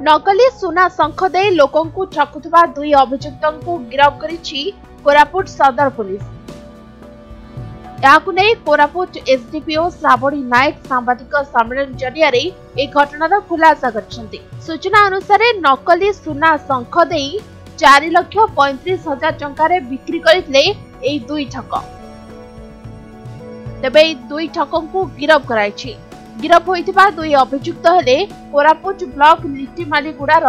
नकली सुना शंख दे लोकंकु ठकुथुबा दुई अभियुक्तंकु गिरफ्त करिछि कोरापुट सदर पुलिस। याकु नै कोरापुट एसडीपीओ श्रावणी नायक सांबादिक सम्मेलन जरिया ए घटनार खुलासा करिसेंति। सूचना अनुसार नकली सुना शंख दे 4,35,000 टंका बिक्री करथिले ए दुई ठक। तेबे दुई ठकंकु गिरफ्त कराइछि। गिरफ्त होइतिबा दुई अभियुक्त हेले कोरापुट ब्लॉक लिट्टीमालीगुड़ार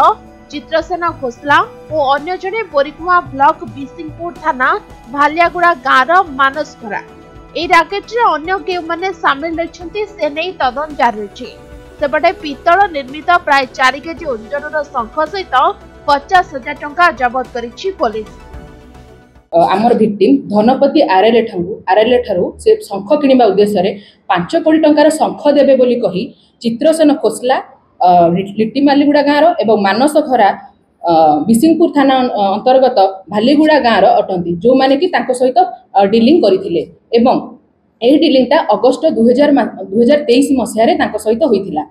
चित्रसेन खोसला और अन्य जने बोरीकुआ ब्लॉक बिसिंगपुर थाना भालियागुड़ा गाँव मानस खरा। ए राकेट रे अन्य केउ माने शामिल रहिसंती से नै तदन जारी अछि। सेपटे पितल निर्मित प्राय 4 केजी ओजनर शंख सहित 50,000 टंका जब्त करिछि पुलिस। आमर भिक्टिम धनपति आरएलए ठारू से शंख किणवा उद्देश्य रे 5 कोटी टंकार शंख देबे बोली कही चित्रसेन खोसला लिट्टीमालीगुड़ा गाँव एवं मानस खरा बिसिंगपुर थाना अंतर्गत भालीगुड़ा गाँव अटंती जो माने कि तांको सहित डीलिंग करिथिले एवं एही डीलिंगटा अगस्त 2023 मसिया रे तांको सहित होइथिला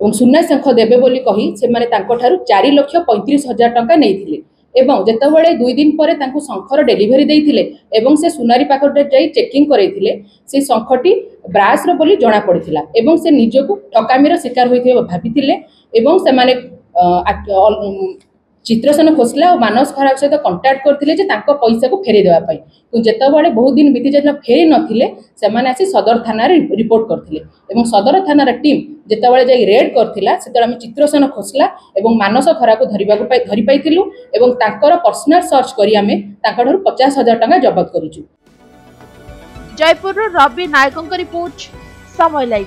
एवं सुना शंख देबे बोली कही से माने तांको ठारू 4,35,000 टंका नेइथिले एवं जेतबेले 2 दिन पर तांको शंखर डेलीवरी देइथिले एवं से सुनारी पाखटे जाई चेकिंग करैथिले से शंखटी ब्रासर बोली जणा पड़िथिला एवं से निजको ठकामीर शिकार होइथिबा भाबिथिले एवं से माने चित्रसेन खोसला और मानस खरा सहित कांटेक्ट करथिले जे तांको पैसा को फेरे देबा पई तो जेतबेले बहुत दिन बीती जाय फेरी नथिले से माने आसी सदर थाना रे रिपोर्ट करथिले एवं सदर थाना रे टीम जेतबेले जाई रेड करथिला सेतबेले हम चित्रसेन खोसला एवं मानस खरा को धरि पाइथिलु एवं तांकर पर्सनल सर्च करी हमें तांकर 50,000 टंका जब्त करिछु। जयपुर रवि नायकंक रिपोर्ट समय लाइव।